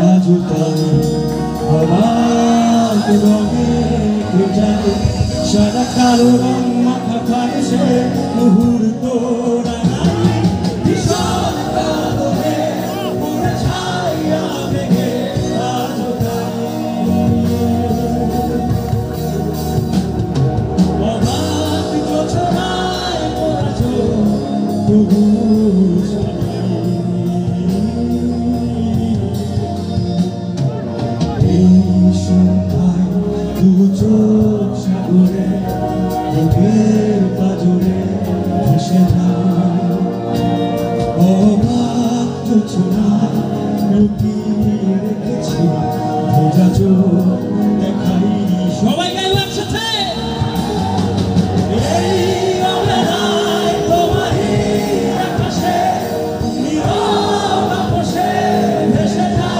আজও তাই অবাক রঙে যায় সাদা কালো রং মাথা ফাটছে মুহূর্ত ভীষণ কাদরে পুরে ছায়া ভেঙে আজও তাই অবাক যোছনায় পড়াছ তবু চোখ সাগরে বুকের পাজরে ভেসে যায় অবাক যোছনায় লুকিয়ে রেখেছি ভেজা চোখ দেখাই সবাই গাইব একসাথে এই অবেলায় তোমারই আকাশে নীরব আপোষে ভেসে যায়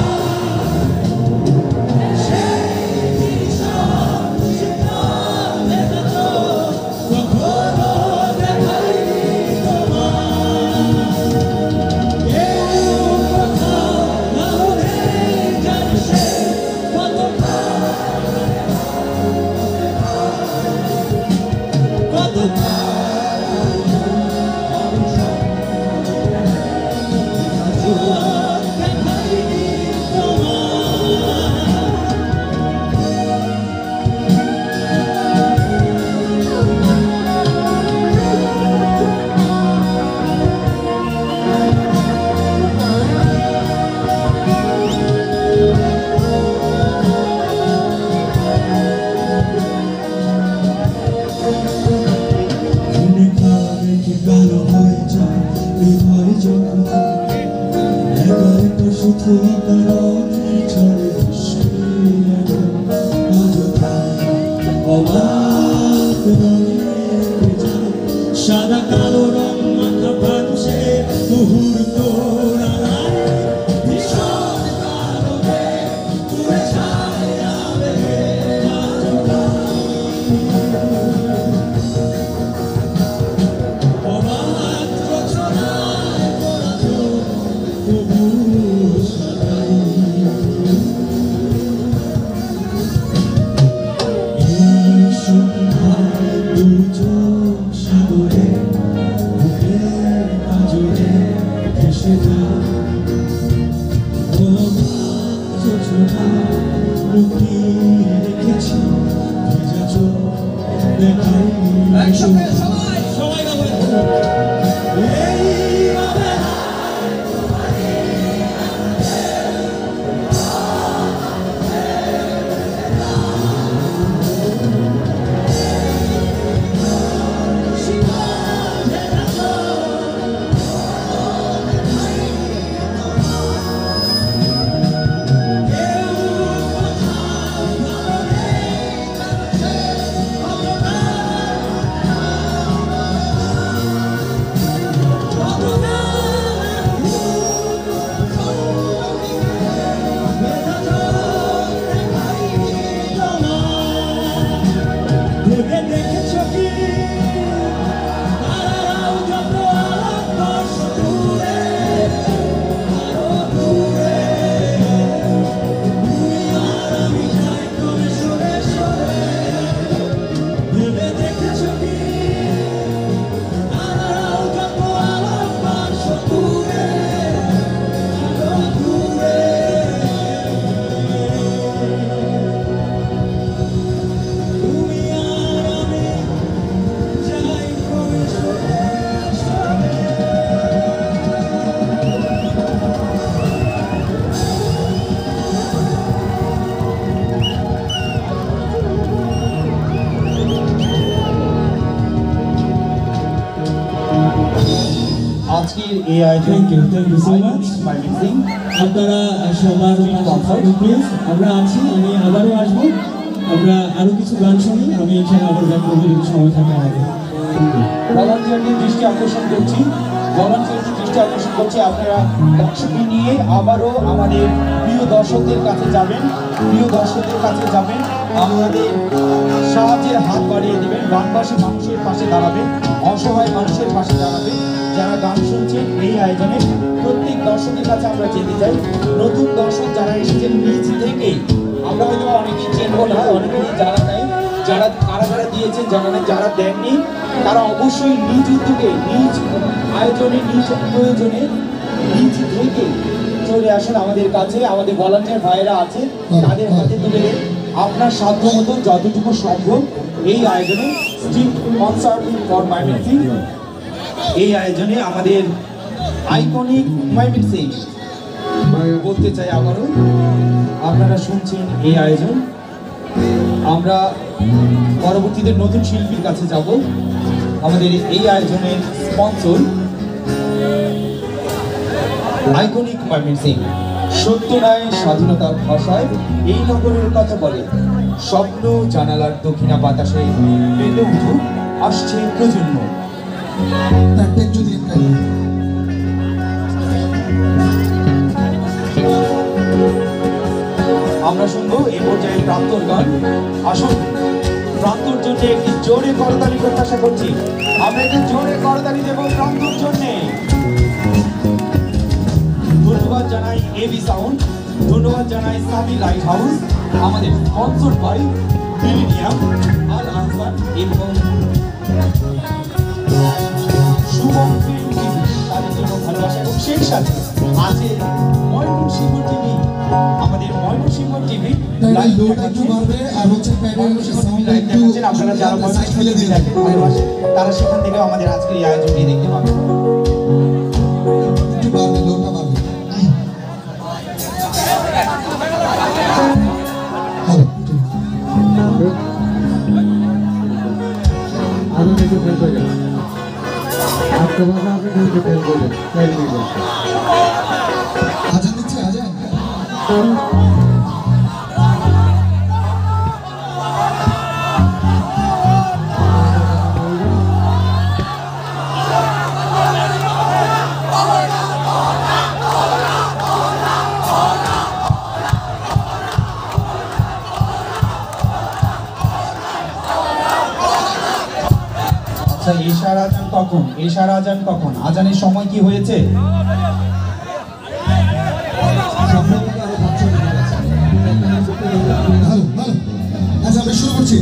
সাদা কালো রং মাথা ফাটছে মুহূর্ত ভীষণ কাদরে পুরে ছায়া ভেঙে অবাক যোছনায় পড়াছ তবু আজকের এই আয়োজন থ্যাংক ইউ সো মাচ আপনারা সবার প্লিজ আমরা আছি আমি আবারও আসবো আমরা আরো কিছু গান শুনি আমি এখানে আবার গান করবো যদি সময় থাকে আমাদের ভলান্টিয়ারদের দৃষ্টি আকর্ষণ করছি আপনারা দর্শককে নিয়ে আবারও আমাদের প্রিয় দর্শকদের কাছে যাবেন আমাদের সাহায্যের হাত বাড়িয়ে দেবেন বানবাসী মানুষের পাশে দাঁড়াবেন অসহায় মানুষের পাশে দাঁড়াবেন যারা গান শুনছেন এই আয়োজনে প্রত্যেক দর্শকের কাছে আমরা যেতে চাই। নতুন দর্শক যারা এসেছেন নিজ থেকে, আমরা হয়তো অনেকেই চেনবো না, অনেকেই জানা নাই, যারা কারা কারা দিয়েছেন জানা নেই, যারা দেননি তারা অবশ্যই নিজ উদ্যোগে, নিজ আয়োজনে, নিজ প্রয়োজনে, নিজ থেকে চলে আসেন আমাদের কাছে। আমাদের ভলান্টিয়ার ভাইয়েরা আছে, তাদের হাতে তুলে দেন আপনার সাধ্য মতো যতটুকু সম্ভব এই আয়োজনে স্ট্রিট কনসার্ট ফর ময়মনসিংহ। এই আয়োজনে আমাদের আইকনিক ময়মনসিংহ বলতে চাই আবারও, আপনারা শুনছেন এই আয়োজন। আমরা পরবর্তীতে নতুন শিল্পীর কাছে যাব। আমাদের এই আয়োজনের স্পন্সর আইকনিক ময়মনসিংহ। সত্য নয় স্বাধীনতার ভাষায় এই নগরের কথা বলে, স্বপ্ন জানালার দক্ষিণা বাতাসে পেলে উঠুক আসছে প্রজন্ম। আমরা শুনবো এই পর্যায়ে প্রান্তর গান। আসুন প্রান্তর জন্য একটি জোরে করতালি প্রত্যাশা করছি। আমরা একটি জোরে করতালি দেব প্রান্তর জন্যে। ধন্যবাদ জানাই এবি সাউন্ড, ধন্যবাদ জানাই সাবি লাইট হাউস, আমাদের স্পন্সর বাই মিলেনিয়াম, আল আহসান এবং শুভম ফিল্ম টিভি, তাদের জন্য ভালোবাসা। এবং সেই সাথে আছে ময়মনসিংহ টিভি, আমাদের ময়মনসিংহ টিভি লাইভ দেখাচ্ছেন। আপনারা যারা ময়মনসিংহ টিভি দেখেন ভালোবাসেন, তারা সেখান থেকে আমাদের আজকের এই আয়োজনটি দেখতে পাবেন। আজান দিচ্ছে, আজান। আচ্ছা, এশার আজান কখন? এশার আজান কখন? আজানের সময় কি হয়েছে? ভালো ভালো। আচ্ছা, আমরা শুরু করছি।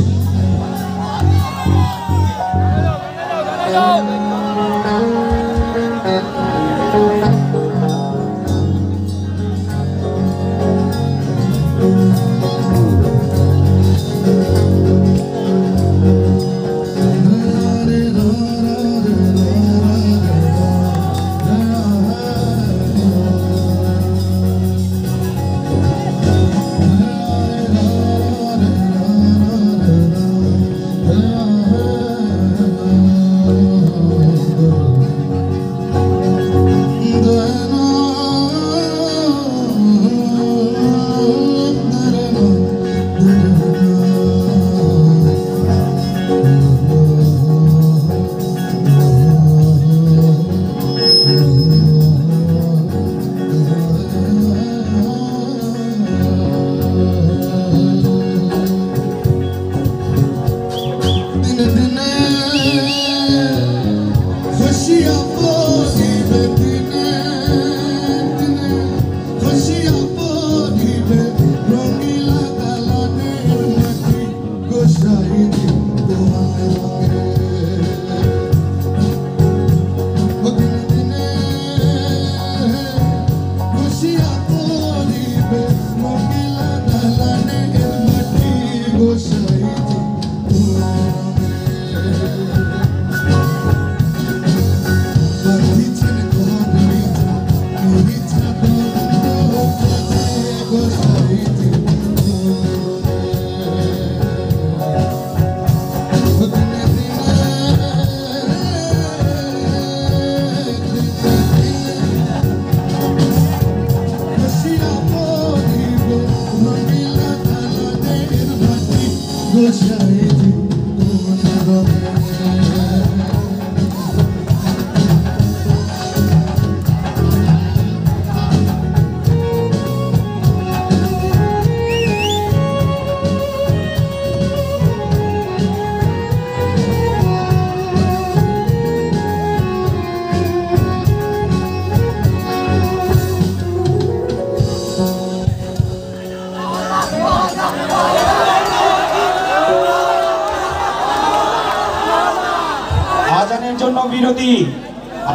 বিরতি,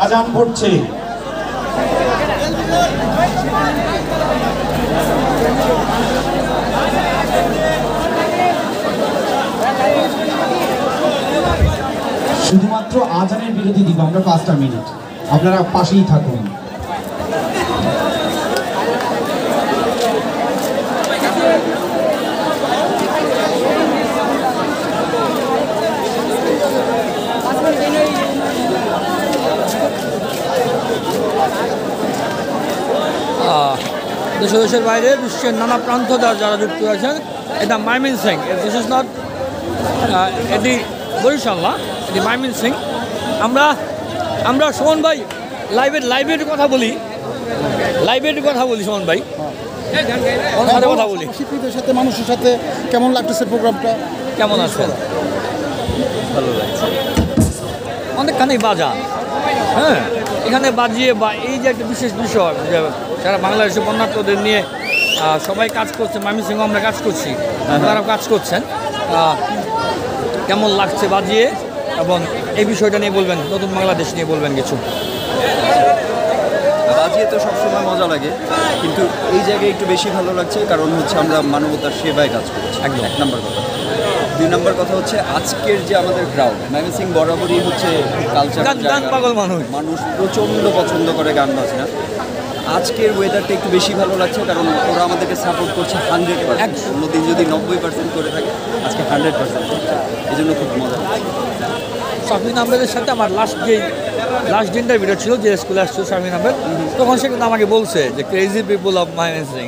আজান পড়ছে। শুধুমাত্র আজানের বিরতি দিব আমরা 5টা মিনিট, আপনারা পাশেই থাকুন। দেশের বাইরে বিশ্বের নানা প্রান্ত যারা যুক্ত আছেন, এটা ময়মনসিং, দিস ইজ নট এটি বরিশাল না, এটি ময়মনসিং। আমরা সুমন ভাই লাইভের কথা বলি, সুমন ভাই ওনার সাথে কথা বলি। শিল্পীদের সাথে, মানুষের সাথে কেমন লাগতেছে প্রোগ্রামটা? কেমন আছে? ভালো লাগছে, অনেকখানি বাজা। হ্যাঁ, এখানে বাজিয়ে বা এই যে একটা বিশেষ বিষয় যে সারা বাংলাদেশের বন্যার্থদের নিয়ে সবাই কাজ করছে, ময়মনসিংহ আমরা কাজ করছি, তারা কাজ করছেন। কেমন লাগছে বাজিয়ে, এবং এই বিষয়টা নিয়ে বলবেন, নতুন বাংলাদেশ নিয়ে বলবেন কিছু। বাজিয়ে তো সবসময় মজা লাগে, কিন্তু এই জায়গায় একটু বেশি ভালো লাগছে কারণ হচ্ছে আমরা মানবতার সেবায় কাজ করছি, একদম। 1 নম্বর কথা। 2 নম্বর কথা হচ্ছে আজকের যে আমাদের ক্রাউড, ময়মনসিংহ বরাবরই হচ্ছে কালচার, গান পাগল মানুষ প্রচণ্ড পছন্দ করে গান বাজনা। আজকের ওয়েদারটা একটু বেশি ভালো লাগছে কারণ ওরা আমাদেরকে সাপোর্ট করছে 100%। অন্যদিন যদি 90% করে থাকে, আজকে 100% করছে, এই জন্য খুব মজা লাগছে। শারমিন আহমেদের সাথে আমার লাস্ট ইন্টারভিউটা ছিল, যে স্কুলে আসছিল শারমিন আহমেদ, তখন সে কিন্তু আমাকে বলছে যে crazy people of Mymensingh,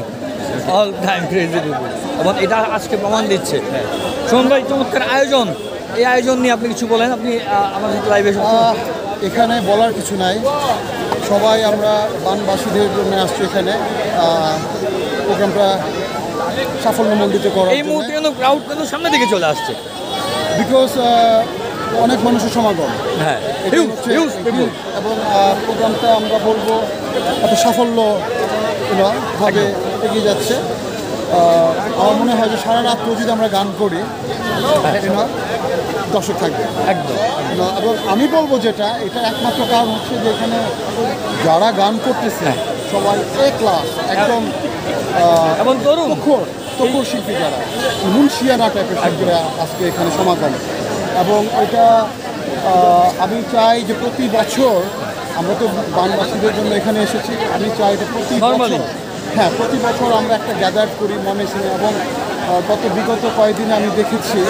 all time crazy people, এবং এটা আজকে প্রমাণ দিচ্ছে। সুমন ভাই, চমৎকার আয়োজন, এই আয়োজন নিয়ে আপনি কিছু বলেন। আপনি আমাদের লাইভে এখানে বলার কিছু নাই, সবাই আমরা বানবাসীদের জন্য আসছি এখানে প্রোগ্রামটা সাফল্যমণ্ডিত করার এই মুহূর্তে কিন্তু ক্রাউড কিন্তু সামনে দিকে চলে আসছে, বিকজ অনেক মানুষের সমাগম। হ্যাঁ, এটাই হচ্ছে এবং প্রোগ্রামটা আমরা বলবো একটা সাফল্য ভাবে এগিয়ে যাচ্ছে। আমার মনে হয় যে সারা রাত যদি আমরা গান করি, দর্শক থাকবে একদম। এবং আমি বলবো যেটা, এটা একমাত্র কারণ হচ্ছে যে এখানে যারা গান করতেছে সবাই এ ক্লাস, একদম এবং তরুণ তখর শিল্পী যারা মুন্সিয়ানা টাইপের শিল্পীরা আজকে এখানে সমাগম। এবং এটা আমি চাই যে প্রতি বছর, আমরা তো বানবাসীদের জন্য এখানে এসেছি, আমি চাই যে প্রতি বছর আমরা একটা গ্যাদার করি ময়মনসিংহে। এবং বিগত কয়েকদিনে আমি দেখেছি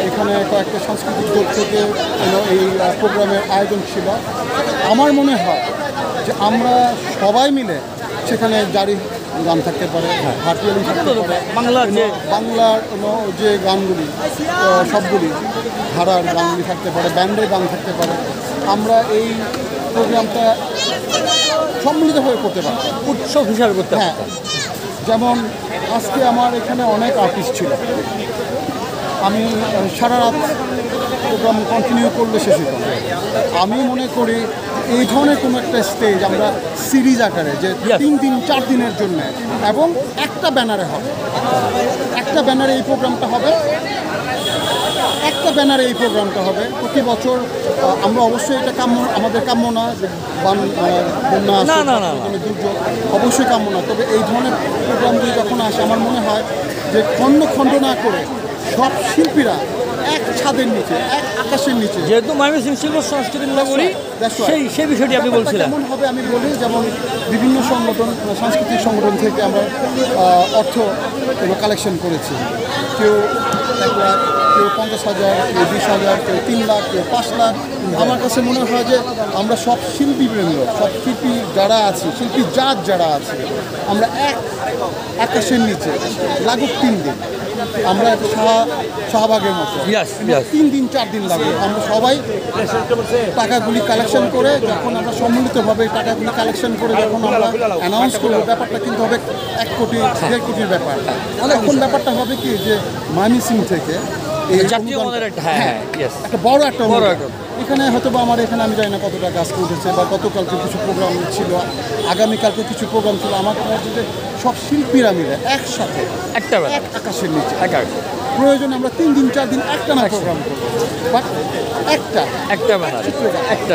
এখানে কয়েকটা সাংস্কৃতিক দল থেকে এই প্রোগ্রামের আয়োজন ছিল। আমার মনে হয় যে আমরা সবাই মিলে সেখানে জারি গান থাকতে পারে, ভাটিয়ালি থাকতে পারে, বাংলার যে গানগুলি সবগুলি ধারার গানগুলি থাকতে পারে, ব্যান্ডের গান থাকতে পারে। আমরা এই প্রোগ্রামটা সম্মিলিতভাবে করতে পারি, উৎসব হিসাবে করতে। হ্যাঁ, যেমন আজকে আমার এখানে অনেক আর্টিস্ট ছিল, আমি সারা রাত প্রোগ্রাম কন্টিনিউ করলে শেষ হতো। আমি মনে করি এই ধরনের কোনো একটা স্টেজ আমরা সিরিজ আকারে, যে 3 দিন 4 দিনের জন্য, এবং একটা ব্যানারে হবে, একটা ব্যানারে এই প্রোগ্রামটা হবে, প্রতি বছর। আমরা অবশ্যই এটা আমাদের কাম্য না যে বন্যা দুর্যোগ, অবশ্যই কাম্য না। তবে এই ধরনের প্রোগ্রামগুলি যখন আসে, আমার মনে হয় যে খণ্ড না করে সব শিল্পীরা এক ছাদের নিচে, এক আকাশের নিচে, যেহেতু ময়মনসিংহ শিল্প সংস্কৃতি করি, সেই বিষয়টি আপনি বলছিলেন। কেমন হবে আমি বলি, যেমন বিভিন্ন সংগঠন, সাংস্কৃতিক সংগঠন থেকে আমরা অর্থ কালেকশন করেছি। কেউ 1 লাখ, কেউ 50,000, কেউ 20,000, কেউ 3 লাখ, কেউ 5 লাখ। আমার কাছে মনে হয় যে আমরা সব শিল্পীবৃন্দ, সব শিল্পী যারা আছে, শিল্পী যারা আছে, আমরা এক আকাশের নিচে লাগুক 3 দিন, আমরা একটা শাহবাগের মতো 3 দিন 4 দিন লাগবে। আমরা সবাই টাকাগুলি কালেকশন করে, যখন আমরা সম্মিলিতভাবে টাকাগুলি কালেকশন করে যখন আমরা অ্যানাউন্স করবো, ব্যাপারটা কিন্তু হবে 1 কোটি 1.5 কোটির ব্যাপার। এখন ব্যাপারটা হবে কি, যে ময়মনসিংহ থেকে একটা বড় একটা এখানে হয়তো বা আমার এখানে আমি জানি না কত টাকা আজকে উঠেছে, বা গতকালকে কিছু প্রোগ্রাম ছিল, আগামীকালকে কিছু প্রোগ্রাম ছিল। আমার মনে হচ্ছে যে সব শিল্পীরা মিলে একসাথে একটা বেলা এক আকাশের নিচে একা প্রয়োজনে আমরা 3 দিন 4 দিন একটা না প্রোগ্রাম করবো, বাট একটা বেলা একটা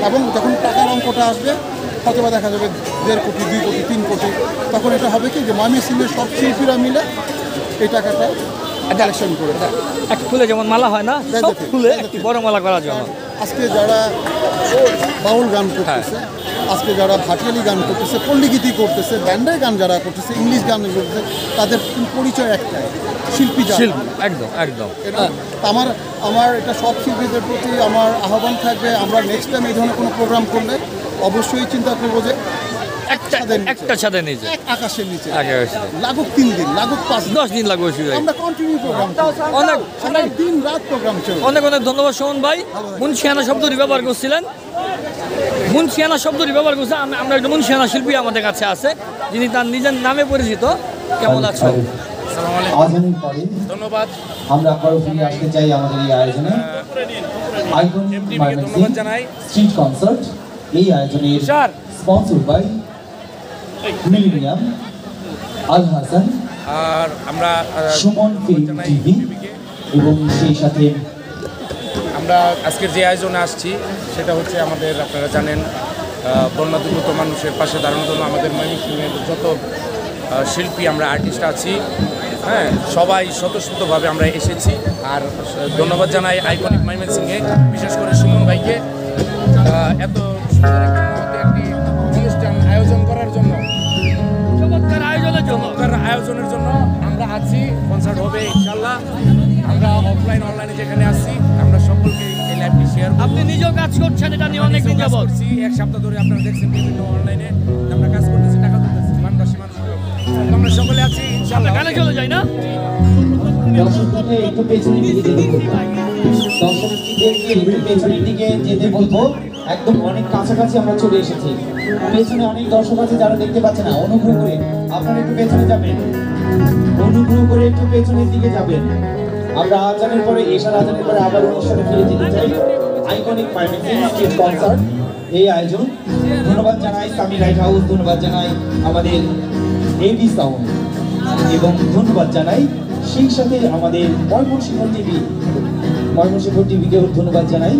এবং যখন টাকার অঙ্কটা আসবে হয়তো বা দেখা যাবে 1.5 কোটি 2 কোটি 3 কোটি, তখন এটা হবে কি যে ময়মনসিংহের সব শিল্পীরা মিলে এই টাকাটা কালেকশন করে এক ফুলে যেমন মালা হয় না, সব ফুলে একটি বড় মালা করার জন্য। আজকে যারা বাউল গান করতেছে, আজকে যারা ভাটিয়ালি গান করতেছে, পল্লীগীতি করতেছে, ব্যান্ডের গান যারা করতেছে, ইংলিশ গান করতেছে, তাদের পরিচয় একটাই, শিল্পী শিল্পী। একদম একদম। আমার এটা সব শিল্পীদের প্রতি আমার আহ্বান থাকবে, আমরা নেক্সট টাইম এই ধরনের কোনো প্রোগ্রাম করলে অবশ্যই চিন্তা করবো যে একটা ছাদের নিচে এক আকাশের নিচে লাগুক 3 দিন, লাগুক 5-10 দিন লাগবে, আমরা কন্টিনিউ প্রোগ্রাম অনেক দিন রাত প্রোগ্রাম চলবে। অনেক অনেক ধন্যবাদ সুমন ভাই। মুন্সিয়ানা শব্দটি ব্যবহার করছিলেন, মুন্সিয়ানা শব্দটি ব্যবহার করছে। আমরা একটা মুন্সিয়ানা শিল্পী আমাদের কাছে আছে, যিনি তার নিজের নামে পরিচিত। কেমন আছো? আয়োজনের পরে ধন্যবাদ। আমরা আবারও ফিরে আসতে চাই আমাদের এই আয়োজনে। আইকনিক ময়মনসিংহ স্ট্রিট কনসার্ট এই আয়োজনের sponsor by millennium, Al Hasan, আর আমরা সুমন ফিল্ম টিভি এবং সেই সাথে আমরা আজকের যে আয়োজনে আসছি সেটা হচ্ছে আমাদের, আপনারা জানেন, বন্যা দুর্গত মানুষের পাশে দাঁড়ানোর জন্য আমাদের ময়মনসিংহের যত শিল্পী আমরা আর্টিস্ট আছি, হ্যাঁ, সবাই স্বতঃস্ফূর্তভাবে আমরা এসেছি। আর ধন্যবাদ জানাই আইকনিক ময়মনসিংহে, বিশেষ করে সুমন ভাইকে এত সুন্দর একটি অনুষ্ঠান আয়োজন করার জন্য, চমৎকার আয়োজনের জন্য আমরা আছি। কনসার্ট হবে ইনশাল্লাহ। আমরা অফলাইন অনলাইনে যেখানে আসছি, আমরা সকলকে এই লাইভটি শেয়ার করব। আপনি নিজেও কাজ করছেন, এটা নিয়ে অনেক দিন যাবত করছি, 1 সপ্তাহ ধরে আপনারা দেখছেন বিভিন্ন অনলাইনে আমরা কাজ করতেছি, টাকা তুলতেছি, বানবাসী মানুষগুলো আমরা সকলে আছি ইনশাল্লাহ। গানে চলে যাই না, দর্শকদেরকে একটু পেছনের দিকে যেতে বলবো, দর্শকদেরকে একটু পেছনের দিকে যেতে বলবো। একদম অনেক কাছাকাছি আমরা চলে এসেছি। পেছনে অনেক দর্শক আছে যারা দেখতে পাচ্ছে না, অনুগ্রহ করে আপনারা একটু পেছনে যাবেন, অনুগ্রহ করে একটু পেছনের দিকে যাবেন। আমরা আজানের পরে, এশার আজানের পরে আবার অনুষ্ঠানে ফিরে যেতে চাই। আইকনিক ময়মনসিংহ স্ট্রিট কনসার্ট এই আয়োজন। ধন্যবাদ জানাই সামি লাইট হাউস, ধন্যবাদ জানাই আমাদের এবি সাউন্ড এবং ধন্যবাদ জানাই সেই সাথে আমাদের ময়মনসিংহ টিভিকেও ধন্যবাদ জানাই।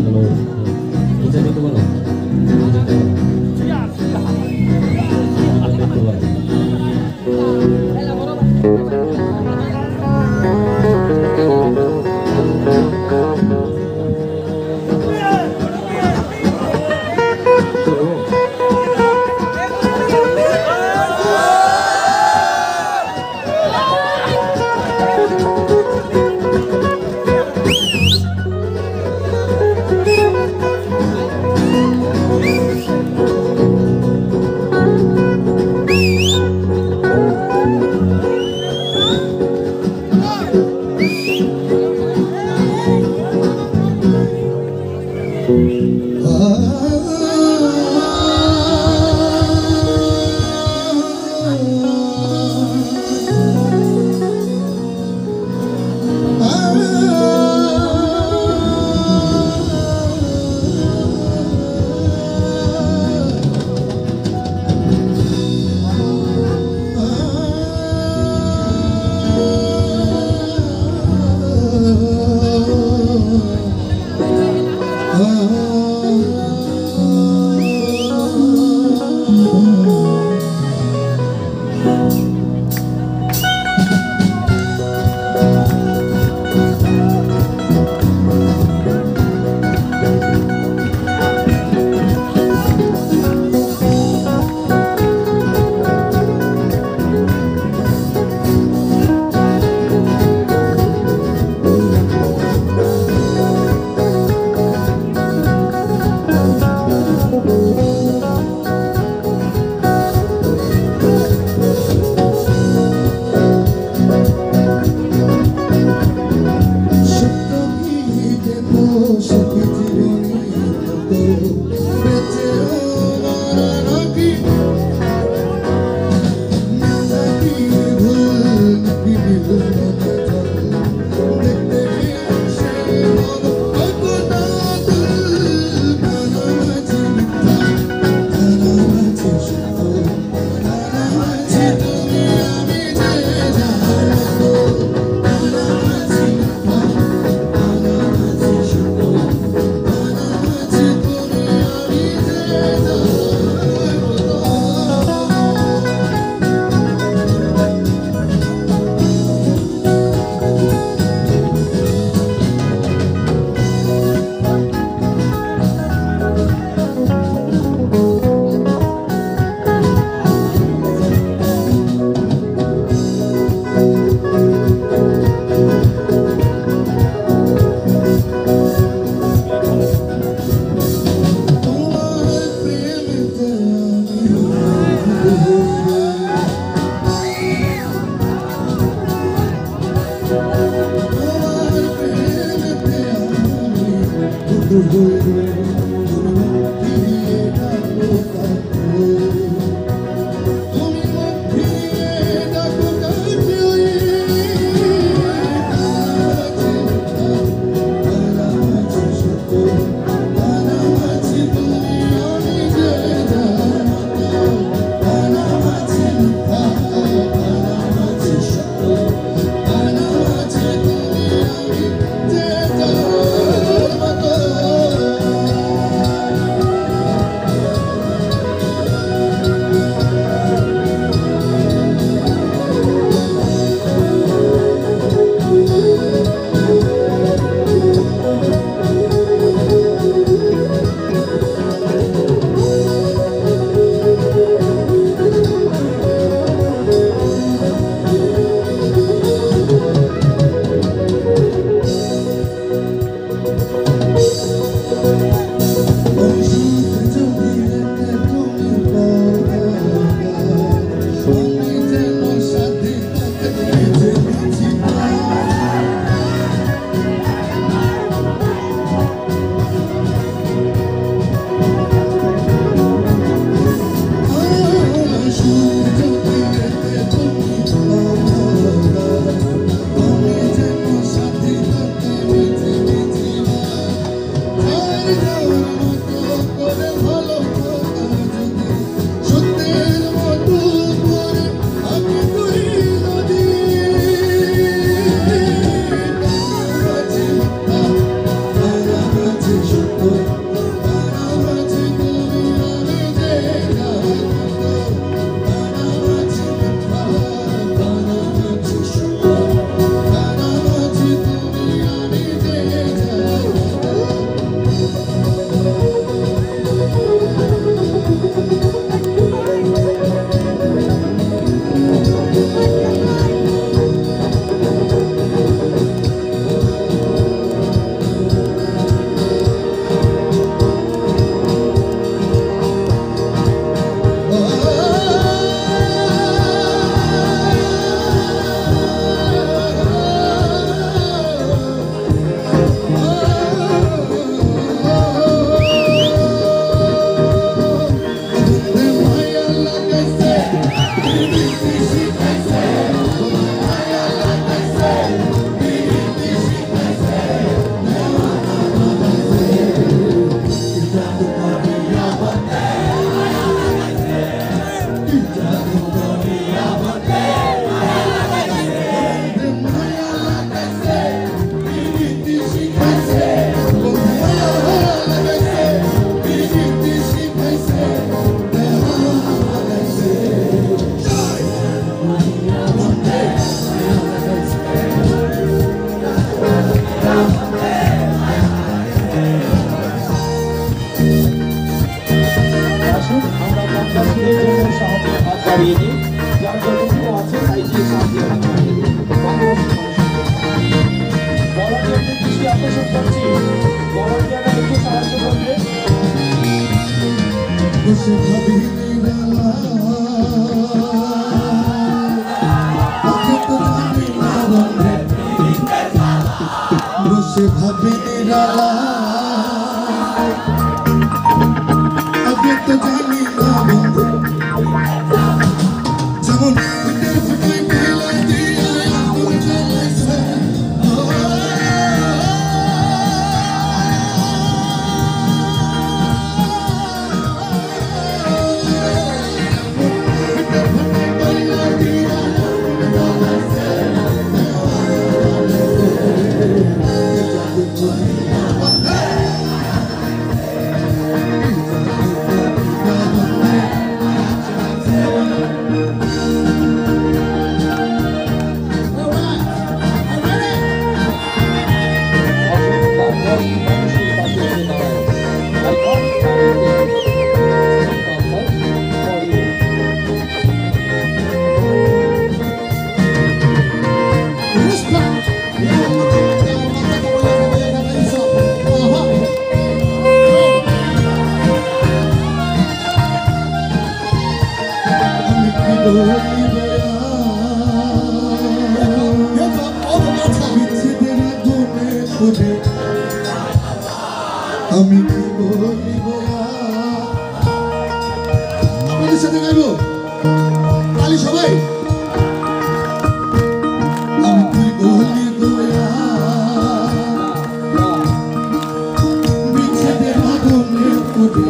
বাড়িয়ে দিই যার যতটুকু আছে তাই দিয়ে সাহায্য ভলান্টিয়ারদের দৃষ্টি আকর্ষণ করছি ভলান্টিয়াররা একটু সাহায্য করবে বসে ভাবি নিরালা আগে তো জানি না বন্ধু যেমন ফুটের ফুটাই মেলা দিয়া আগুন জ্বলেছে আমি কি বলিব আপনাদের সাথে গাইব তালি সবাই আমি কি বলিব বিচ্ছেদের আগুনে পুড়ে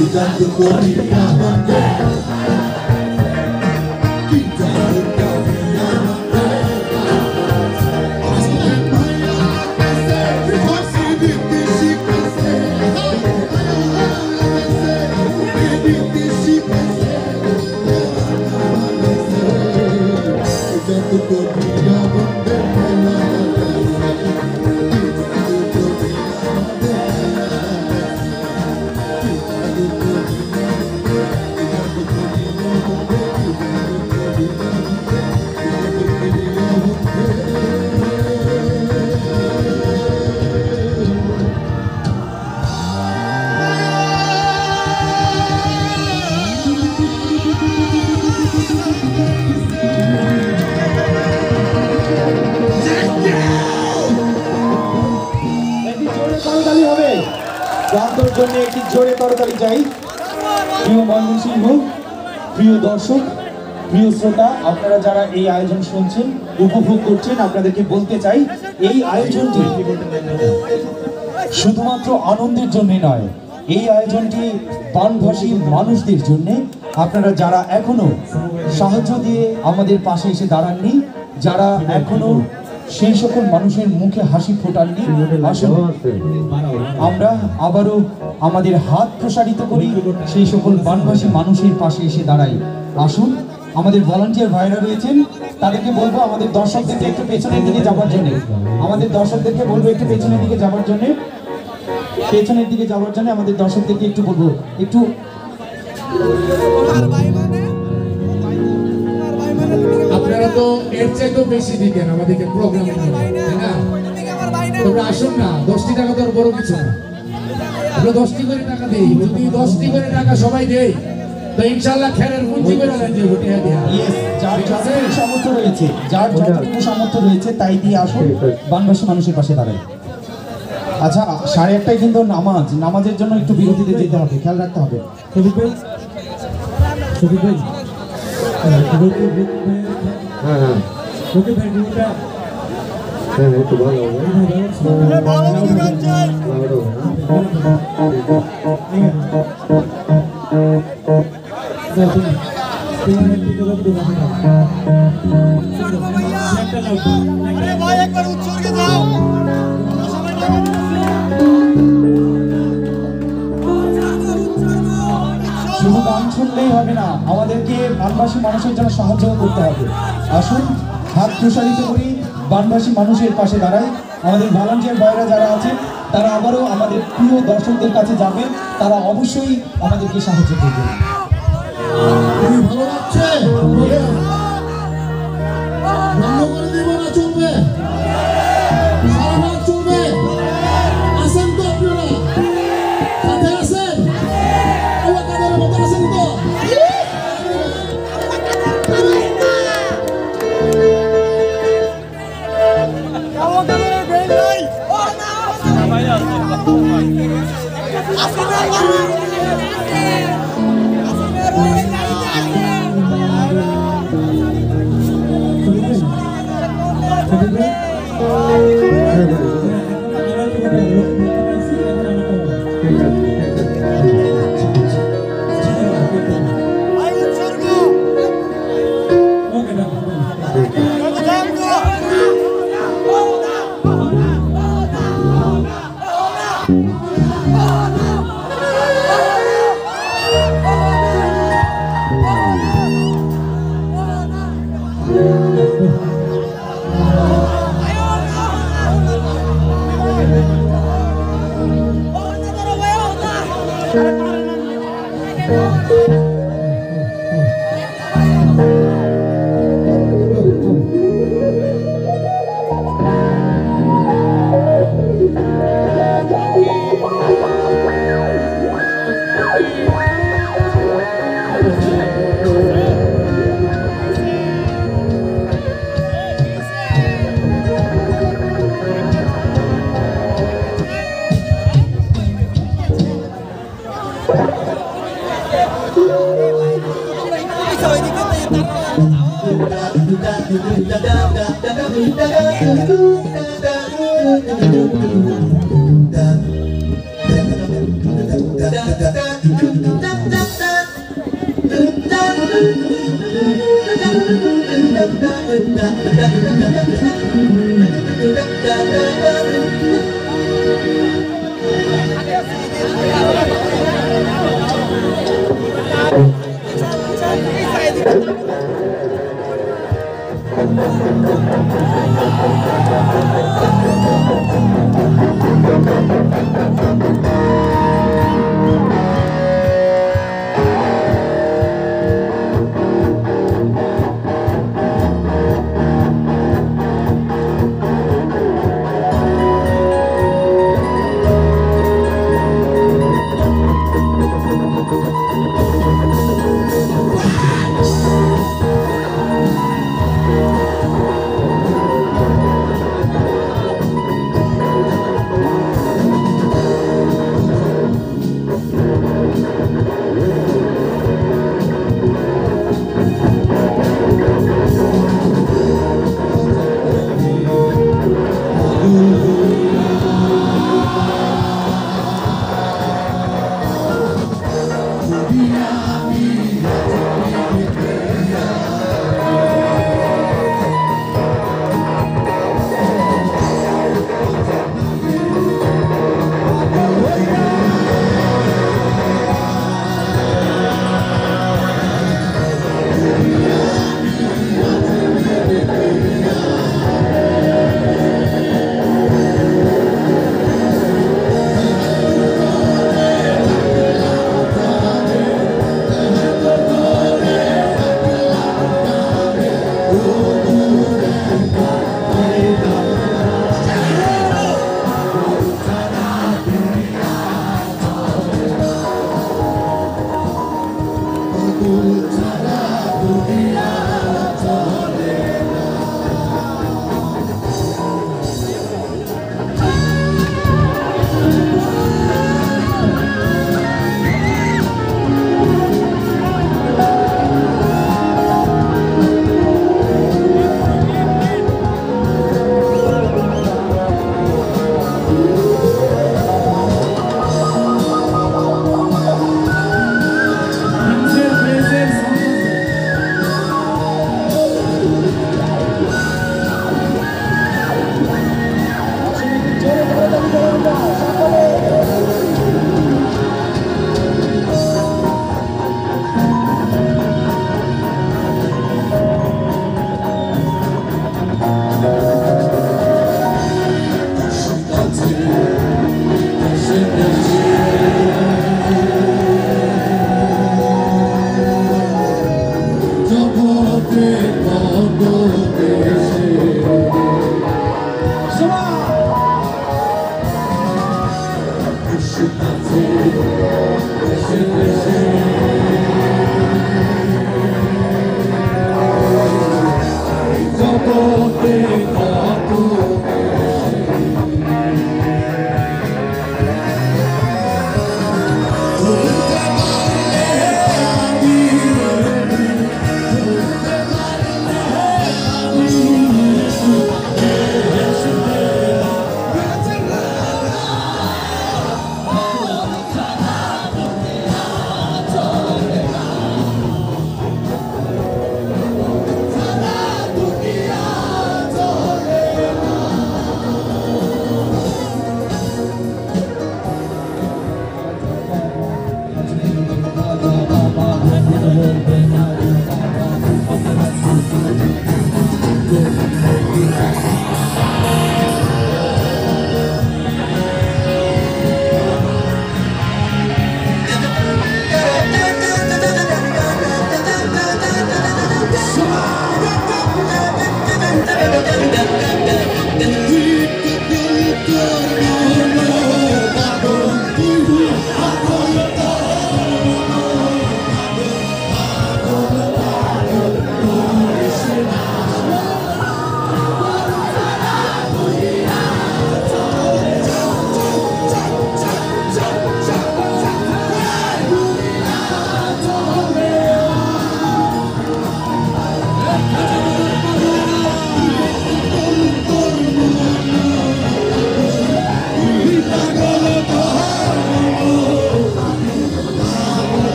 Kita kembali গানটার জন্য একটি জোরে করতালি চাই। প্রিয় ময়মনসিংহ, প্রিয় দর্শক, প্রিয় শ্রোতা, আপনারা যারা এই আয়োজন শুনছেন, উপভোগ করছেন, আপনাদেরকে বলতে চাই এই আয়োজনটি শুধুমাত্র আনন্দের জন্য নয়, এই আয়োজনটি বানভাষী মানুষদের জন্য। আপনারা যারা এখনো সাহায্য দিয়ে আমাদের পাশে এসে দাঁড়াননি, যারা এখনো সেই সকল মানুষের মুখে হাসি ফোটাননি, আসুন আমরা আবারও আমাদের হাত প্রসারিত করি, সেই সকল বানভাষী মানুষের পাশে এসে দাঁড়াই। আসুন, আমাদের ভলান্টিয়ার ভাইরা রয়েছেন, তাদেরকে বলবো আমাদের দর্শকদেরকে একটু পেছনের দিকে যাবার জন্য, আমাদের দর্শকদেরকে বলবো একটু পেছনের দিকে যাবার জন্য, পেছনের দিকে যাবার জন্য আমাদের দর্শকদেরকে একটু বলবো একটু। আপনারা তো এর চাইতেও বেশি দিতেন আমাদেরকে প্রোগ্রামে, তাই না? তোমরা আসুন না, 10টি টাকা তো আর বড় কিছু না। আমরা 10টি করে টাকা দেই, যদি 10টি করে টাকা সবাই দেই তো ইনশাআল্লাহ খেরের পুঁজি করে দেন যে ভোটে দেয়া। যার যতটুকু সামর্থ্য রয়েছে, যার যতটুকু সামর্থ্য রয়েছে তাই দিয়ে আসুন, বানভাষী মানুষের পাশে দাঁড়াই। আচ্ছা, 1:30টায় কিন্তু নামাজের জন্য একটু বিরতিতে যেতে হবে, খেয়াল রাখতে হবে। শুধু গান শুনলেই হবে না, আমাদেরকে বানভাষী মানুষের জন্য সাহায্য করতে হবে। আসুন, হাত প্রসারিত করি, বানভাষী মানুষের পাশে দাঁড়াই। আমাদের ভলান্টিয়ার ভাইরা যারা আছেন তারা আবারও আমাদের প্রিয় দর্শকদের কাছে যাবেন, তারা অবশ্যই আমাদেরকে সাহায্য করবেন। ভালো লাগছে? বন্ধ করে দিব না, চলবে? সারা রাত চলবে? আছেন তো আপনারা? সাথে আছেন? আল্লাহ কাদের মতো আছেন তো?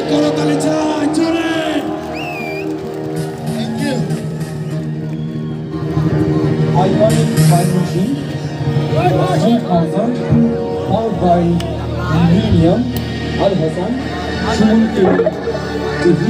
করতালি চাই জোরে। Iconic time machine, street concert, powered by Millennium, Al Hassan, Suman TV,